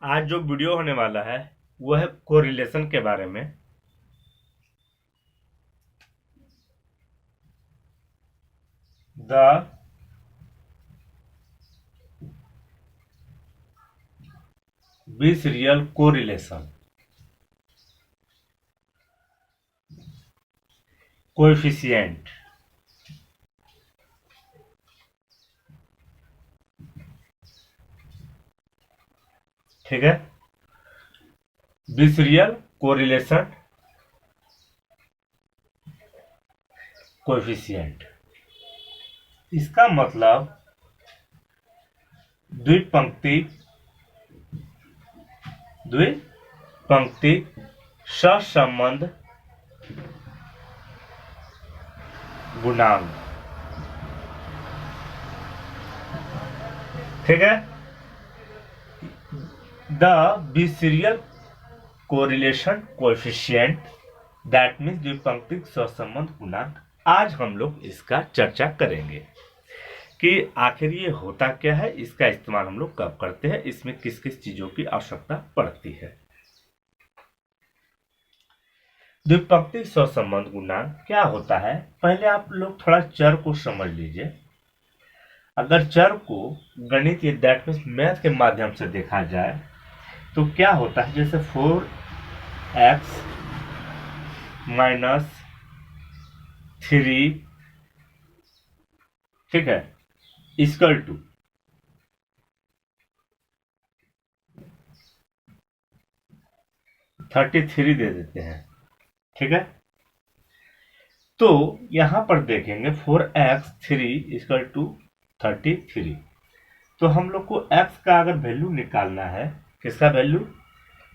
आज जो वीडियो होने वाला है वो है कोरिलेशन के बारे में। द बीस रियल कोरिलेशन कोएफिशिएंट। ठीक है, बीस रियल कोरिलेशन कोएफिशिएंट। इसका मतलब द्विपंक्ति सहसंबंध गुणांक। ठीक है, the biserial correlation coefficient that means द्विपंक्ति सहसंबंध गुणांक। आज हम लोग इसका चर्चा करेंगे कि आखिर ये होता क्या है, इसका इस्तेमाल हम लोग कब करते हैं, इसमें किस किस चीजों की आवश्यकता पड़ती है। द्विपंक्ति सहसंबंध गुणांक क्या होता है, पहले आप लोग थोड़ा चर को समझ लीजिए। अगर चर को गणित या दैट मीन्स मैथ के माध्यम से देखा जाए तो क्या होता है, जैसे 4x माइनस 3, ठीक है, इक्वल टू 33 दे देते हैं। ठीक है, तो यहां पर देखेंगे 4x 3 इक्वल टू 33। तो हम लोग को x का अगर वैल्यू निकालना है, किसका वैल्यू,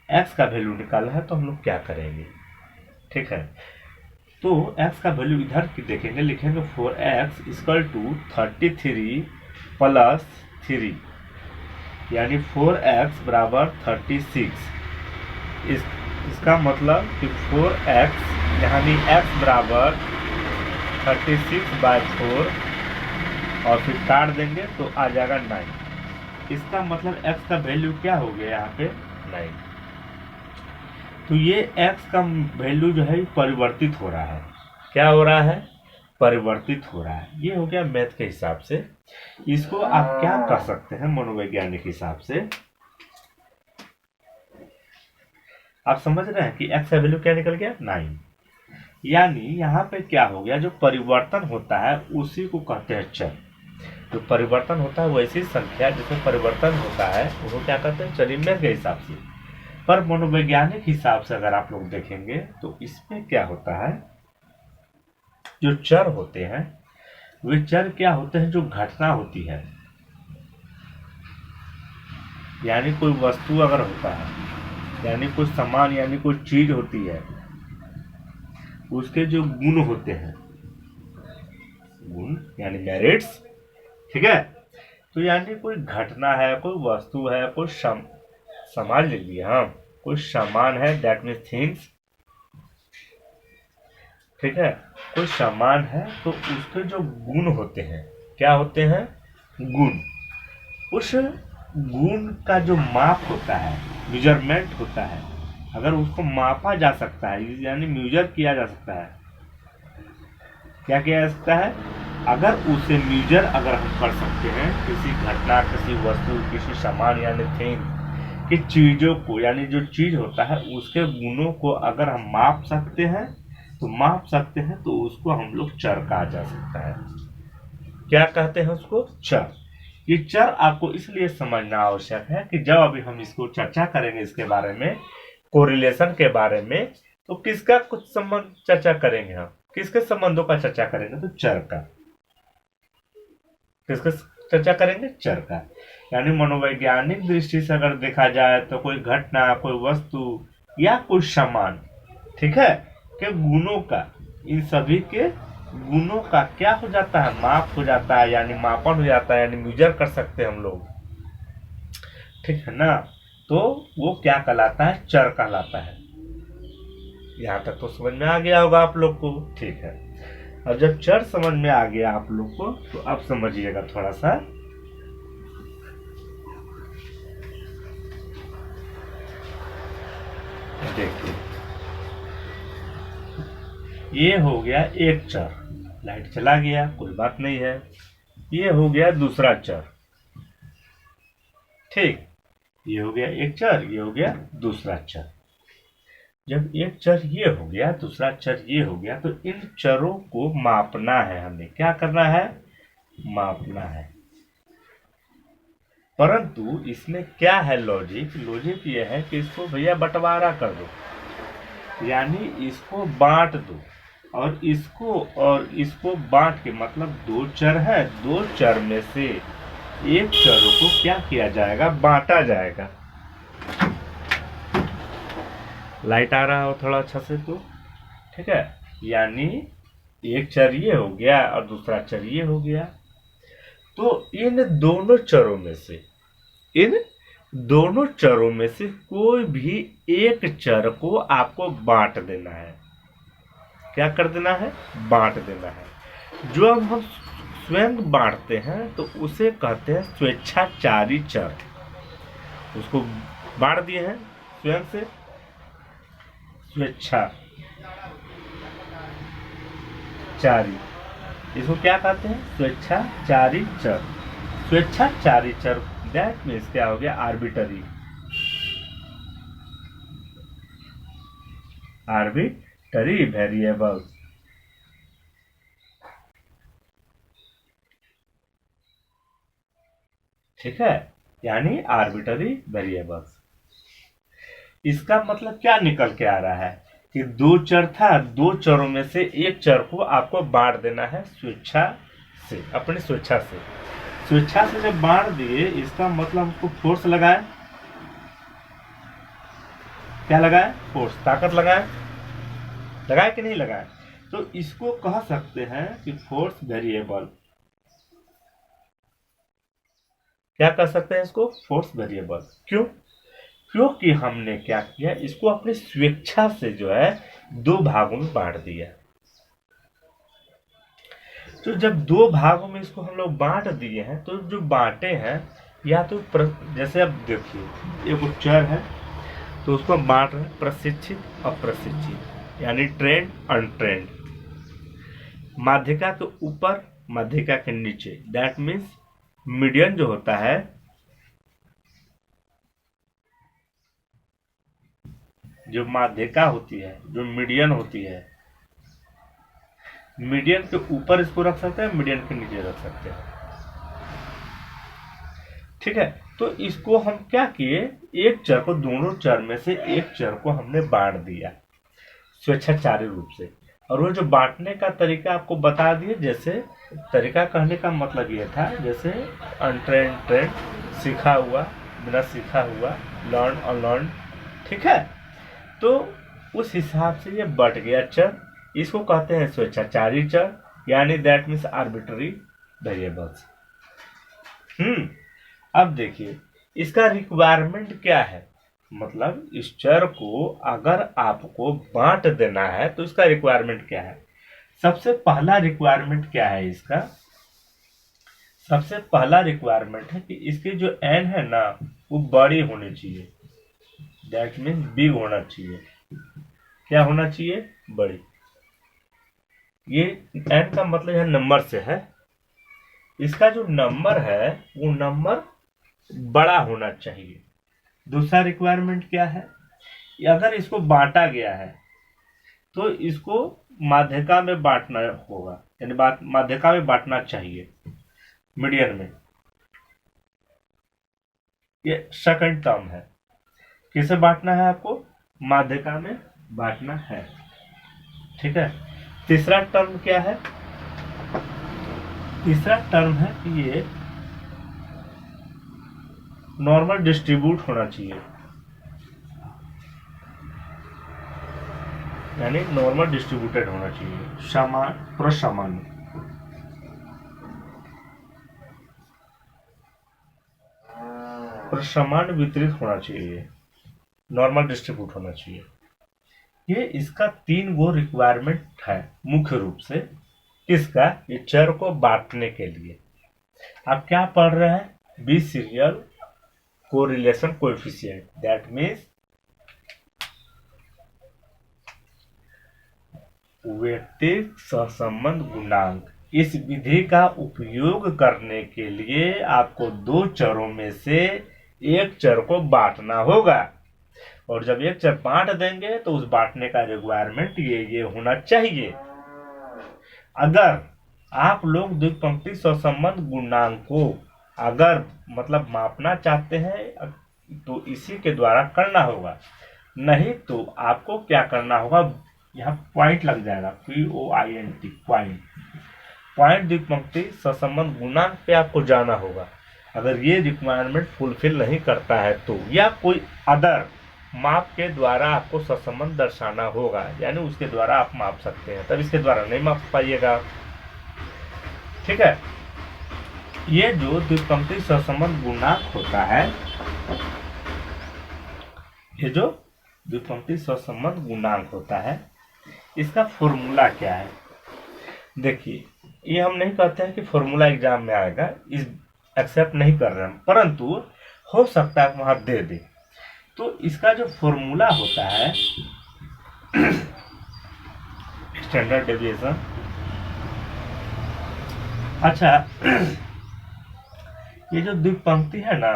x का वैल्यू निकालना है, तो हम लोग क्या करेंगे। ठीक है, तो x का वैल्यू इधर की देखेंगे, लिखेंगे 4x इक्वल टू 33 प्लस 3 यानी 4x बराबर 36। इसका मतलब कि 4x यानी x बराबर 36/4 और फिर काट देंगे तो आ जाएगा 9। इसका मतलब x का वैल्यू क्या हो गया यहाँ पे 9। तो ये x का वैल्यू जो है परिवर्तित हो रहा है। क्या हो रहा है, परिवर्तित हो रहा है। ये हो गया मैथ के हिसाब से। इसको आप क्या कर सकते हैं मनोवैज्ञानिक हिसाब से, आप समझ रहे हैं कि x का वैल्यू क्या निकल गया 9। यानी यहाँ पे क्या हो गया, जो परिवर्तन होता है उसी को कहते हैं चर। जो परिवर्तन होता है वैसी संख्या जिसमें परिवर्तन होता है उसको क्या कहते हैं चर, मैथ के हिसाब से। पर मनोवैज्ञानिक हिसाब से अगर आप लोग देखेंगे तो इसमें क्या होता है, जो चर होते हैं वे चर क्या होते हैं, जो घटना होती है। यानी कोई वस्तु अगर होता है, यानी कोई सामान यानी कोई चीज होती है, उसके जो गुण होते हैं, गुण यानी मेरिट्स। ठीक है, तो यानी कोई घटना है, कोई वस्तु है, कोई सामान ले लिया हम, कोई सामान है दैट मीन्स थिंग्स। ठीक है, कोई सामान है तो उसके जो गुण होते हैं, क्या होते हैं, गुण। उस गुण का जो माप होता है, मेजरमेंट होता है, अगर उसको मापा जा सकता है यानी मेजर किया जा सकता है। क्या किया जा सकता है, अगर उसे मेजर अगर हम कर सकते हैं, किसी घटना, किसी वस्तु, किसी सामान यानी थिंग की चीजों को, यानी जो चीज होता है उसके गुणों को अगर हम माप सकते हैं तो उसको हम लोग चर कहा जा सकता है। क्या कहते हैं उसको, चर। ये चर आपको इसलिए समझना आवश्यक है कि जब अभी हम इसको चर्चा करेंगे, इसके बारे में, कोरिलेशन के बारे में, तो किसका कुछ संबंध चर्चा करेंगे, हम किसके संबंधों का चर्चा करेंगे, तो चर का। किसका चर्चा करेंगे, चर का। यानी मनोवैज्ञानिक दृष्टि से अगर देखा जाए तो कोई घटना, कोई वस्तु या कोई सामान, ठीक है, के गुणों का, इन सभी के गुणों का क्या हो जाता है, माप हो जाता है, यानी मापन हो जाता है, यानी मेजर कर सकते हैं हम लोग। ठीक है ना, तो वो क्या कहलाता है, चर कहलाता है। यहाँ तक तो समझ में आ गया होगा आप लोग को। ठीक है, अब जब चर समझ में आ गया आप लोग को तो अब समझिएगा थोड़ा सा। देखिए ये हो गया एक चर, लाइट चला गया कोई बात नहीं है। ये हो गया दूसरा चर, ठीक, ये हो गया एक चर, ये हो गया दूसरा चर। जब एक चर ये हो गया, दूसरा चर ये हो गया, तो इन चरों को मापना है, हमें क्या करना है, मापना है। परंतु इसमें क्या है लॉजिक, लॉजिक ये है कि इसको भैया बंटवारा कर दो, यानी इसको बांट दो, और इसको बांट के, मतलब दो चर है, दो चर में से एक चरों को क्या किया जाएगा, बांटा जाएगा। लाइट आ रहा हो थोड़ा अच्छा से तो, ठीक है। यानी एक चर ये हो गया और दूसरा चर ये हो गया, तो इन दोनों चरों में से कोई भी एक चर को आपको बांट देना है। क्या कर देना है, बांट देना है। जो हम स्वयं बांटते हैं तो उसे कहते हैं स्वेच्छाचारी चर। उसको बांट दिए हैं स्वयं से, स्वेच्छाचारी, इसको क्या कहते हैं, स्वेच्छाचारी चर। स्वेच्छाचारी चर दैट मीन्स क्या हो गया, आर्बिटरी, आर्बिटरी वेरिएबल्स, ठीक है, यानी आर्बिटरी वेरिएबल्स। इसका मतलब क्या निकल के आ रहा है कि दो चर था, दो चरों में से एक चर को आपको बांट देना है स्वेच्छा से, अपनी स्वेच्छा से। स्वेच्छा से जब बांट दिए, इसका मतलब हमको फोर्स लगाए, क्या लगाए, फोर्स, ताकत लगाए, लगाए कि नहीं लगाए। तो इसको कह सकते हैं कि फोर्स वेरिएबल, क्या कह सकते हैं इसको, फोर्स वेरिएबल। क्यों, क्योंकि हमने क्या किया, इसको अपनी स्वेच्छा से जो है दो भागों में बांट दिया। तो जब दो भागों में इसको हम लोग बांट दिए हैं, तो जो बांटे हैं, या तो जैसे अब देखिए एक चर है, तो उसको हम बांट रहे हैं प्रशिक्षित अप्रशिक्षित, यानी ट्रेंड अनट्रेंड, माध्यिका के ऊपर माध्यिका के नीचे, दैट मीन्स मीडियन जो होता है, जो माध्यिका होती है, जो मीडियन होती है, मीडियन के ऊपर इसको रख सकते हैं, मीडियन के नीचे रख सकते हैं, ठीक है। तो इसको हम क्या किए, एक चर को, दोनों चर में से एक चर को हमने बांट दिया स्वेच्छाचारी रूप से। और वो जो बांटने का तरीका आपको बता दिए, जैसे तरीका कहने का मतलब ये था, जैसे अनट्रेंड ट्रेंड, सीखा हुआ बिना सीखा हुआ, लर्न अनलर्न, ठीक है। तो उस हिसाब से ये बट गया चर, इसको कहते हैं स्वेच्छाचारी चर, यानी दैट मीन्स आर्बिट्ररी वेरिएबल्स। अब देखिए इसका रिक्वायरमेंट क्या है, मतलब इस चर को अगर आपको बांट देना है तो इसका रिक्वायरमेंट क्या है। सबसे पहला रिक्वायरमेंट क्या है इसका, सबसे पहला रिक्वायरमेंट है कि इसकी जो एन है ना, वो बड़ी होनी चाहिए, दैट मीन्स बिग होना चाहिए। क्या होना चाहिए, बड़ी। ये एन का मतलब यह नंबर से है, इसका जो नंबर है वो नंबर बड़ा होना चाहिए। दूसरा रिक्वायरमेंट क्या है, अगर इसको बांटा गया है तो इसको माध्यिका में बांटना होगा, यानी माध्यिका में बांटना चाहिए, मीडियन में। ये सेकंड टर्म है, किसे बांटना है आपको, माध्यिका में बांटना है, ठीक है। तीसरा टर्म क्या है, तीसरा टर्म है कि ये नॉर्मल डिस्ट्रीब्यूट होना चाहिए, यानी नॉर्मल डिस्ट्रीब्यूटेड होना चाहिए, समान प्रसामान्य, प्रसामान्य वितरित होना चाहिए, नॉर्मल डिस्ट्रीब्यूट होना चाहिए। ये इसका 3 गो रिक्वायरमेंट है मुख्य रूप से, किसका, ये चर को बांटने के लिए। आप क्या पढ़ रहे हैं, biserial correlation coefficient, that means व्यक्तिक सहसंबंध गुणांक। इस विधि का उपयोग करने के लिए आपको दो चरों में से एक चर को बांटना होगा, और जब एक चर बांट देंगे तो उस बांटने का रिक्वायरमेंट ये होना चाहिए। अगर आप लोग द्विपंक्ति सहसंबंध गुणांक को अगर मतलब मापना चाहते हैं तो इसी के द्वारा करना होगा, नहीं तो आपको क्या करना होगा, यहाँ पॉइंट लग जाएगा, POINT पॉइंट द्विपंक्ति सहसंबंध गुणांक पे आपको जाना होगा। अगर ये रिक्वायरमेंट फुलफिल नहीं करता है तो, या कोई अदर माप के द्वारा आपको सहसंबंध दर्शाना होगा, यानी उसके द्वारा आप माप सकते हैं, तब इसके द्वारा नहीं माप पाइएगा। ठीक है, ये जो द्विपंक्ति सहसंबंध गुणांक होता है, ये जो द्विपंक्ति सहसंबंध गुणांक होता है, इसका फॉर्मूला क्या है? देखिए, ये हम नहीं कहते हैं कि फॉर्मूला एग्जाम में आएगा, इस एक्सेप्ट नहीं कर रहे हैं, परंतु हो सकता है वहां दे दे। तो इसका जो फॉर्मूला होता है स्टैंडर्ड डेविएशन, अच्छा ये जो द्विपंक्ति है ना,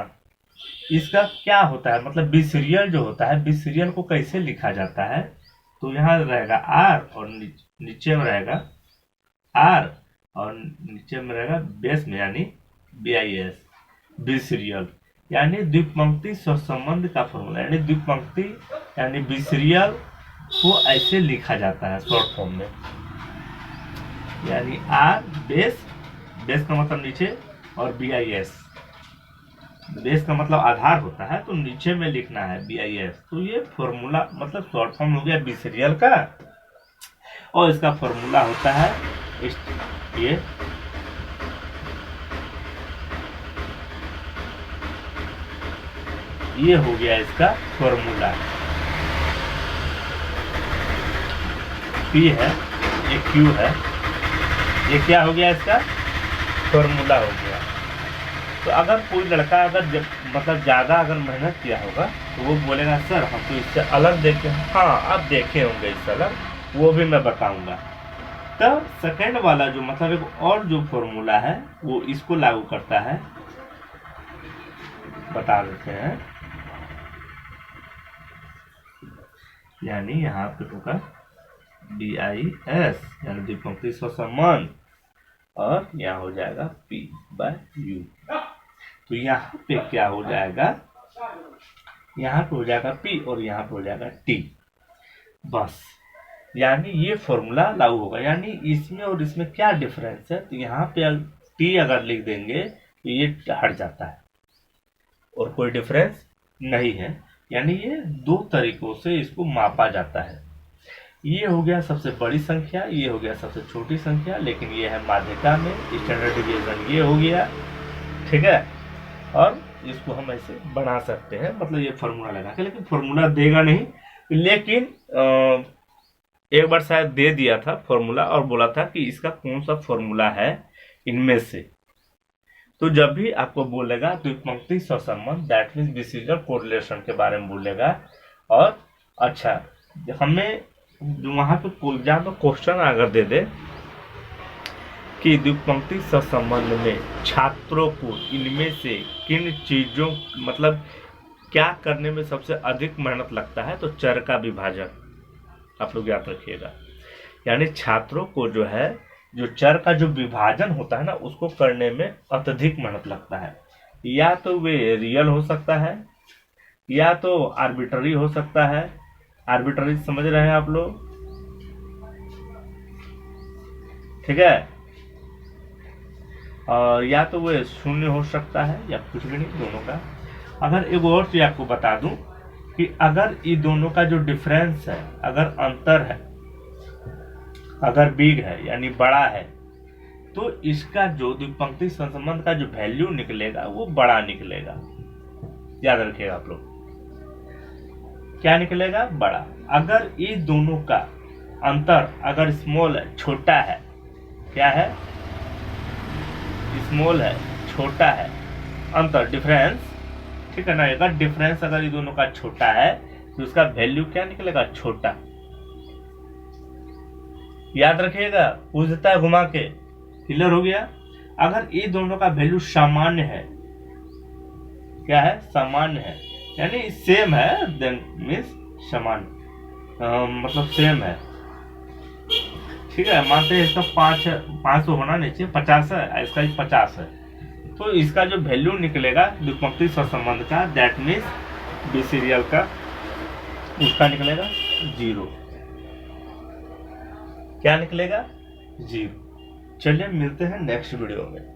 इसका क्या होता है, मतलब बी सीरियल जो होता है, बी सीरियल को कैसे लिखा जाता है? तो यहाँ रहेगा आर और नीचे में रहेगा आर और नीचे में रहेगा बेस में यानी BIS, बी सीरियल यानी द्विपंक्ति सहसंबंध का फॉर्मूला, यानी द्विपंक्ति यानी बी सीरियल को ऐसे लिखा जाता है शॉर्ट फॉर्म में, यानी आर बेस, बेस का मतलब नीचे, और BIS, बेस का मतलब आधार होता है, तो नीचे में लिखना है BIS। तो ये फॉर्मूला मतलब शॉर्ट फॉर्म हो गया बी सीरियल का, और इसका फॉर्मूला होता है ये हो गया इसका फॉर्मूला, P है, ये Q है, ये क्या हो गया इसका फॉर्मूला हो गया। तो अगर कोई लड़का अगर मतलब ज़्यादा अगर मेहनत किया होगा तो वो बोलेगा सर हम तो इससे अलग देखे, हाँ आप देखे होंगे इससे अलग, वो भी मैं बताऊंगा। तब सेकेंड वाला जो मतलब एक और जो फॉर्मूला है वो इसको लागू करता है, बता देते हैं, यानी यहाँ पे होगा BIS यानी द्विपंक्ति सहसंबंध, और यहाँ हो जाएगा P/U। तो यहाँ पे क्या हो जाएगा, यहाँ पे हो जाएगा P और यहाँ पे हो जाएगा T, बस। यानी ये फॉर्मूला लागू होगा, यानी इसमें और इसमें क्या डिफरेंस है, तो यहाँ पे T अगर लिख देंगे तो ये हट जाता है और कोई डिफरेंस नहीं है, यानी ये दो तरीकों से इसको मापा जाता है। ये हो गया सबसे बड़ी संख्या, ये हो गया सबसे छोटी संख्या, लेकिन ये है माध्यिका में स्टैंडर्ड डिवीजन ये हो गया, ठीक है। और इसको हम ऐसे बना सकते हैं, मतलब ये फॉर्मूला लगा के, लेकिन फॉर्मूला देगा नहीं, लेकिन एक बार शायद दे दिया था फॉर्मूला और बोला था कि इसका कौन सा फॉर्मूला है इनमें से। तो जब भी आपको बोलेगा द्विपंक्ति सहसंबंध, दैट मीन्स डिसीजन कोरिलेशन के बारे में बोलेगा। और अच्छा, हमें वहां पे एग्जाम में क्वेश्चन अगर दे दे कि द्विपंक्ति सहसंबंध में छात्रों को इनमें से किन चीजों मतलब क्या करने में सबसे अधिक मेहनत लगता है, तो चर का विभाजन आप लोग याद रखिएगा। यानी छात्रों को जो है जो चर का जो विभाजन होता है ना, उसको करने में अत्यधिक मेहनत लगता है। या तो वे रियल हो सकता है या तो आर्बिट्ररी हो सकता है। आर्बिट्ररी समझ रहे हैं आप लोग, ठीक है। और या तो वो शून्य हो सकता है या कुछ भी नहीं, दोनों का। अगर एक और चीज आपको बता दूं कि अगर ये दोनों का जो डिफरेंस है, अगर अंतर है, अगर बिग है यानी बड़ा है, तो इसका जो द्विपंक्ति सहसंबंध का जो वैल्यू निकलेगा वो बड़ा निकलेगा। याद रखिएगा आप लोग, क्या निकलेगा, बड़ा। अगर ये दोनों का अंतर अगर स्मॉल है, छोटा है, क्या है, स्मॉल है, छोटा है, अंतर डिफरेंस, ठीक है ना। अगर डिफरेंस अगर ये दोनों का छोटा है तो उसका वैल्यू क्या निकलेगा, छोटा। याद रखिएगा, पूछ देता है घुमा के। क्लियर हो गया। अगर ये दोनों का वैल्यू सामान्य है, क्या है, सामान्य है, यानी सेम है, देन मीन्स समान, मतलब सेम है। ठीक है, मानते हैं इसका 5 तो होना नहीं चाहिए, 50 है, इसका 50 है, तो इसका जो वैल्यू निकलेगा द्विपंक्ति सहसंबंध का, दैट मीन्स बी सीरियल का, उसका निकलेगा 0। क्या निकलेगा? 0। चलिए मिलते हैं नेक्स्ट वीडियो में।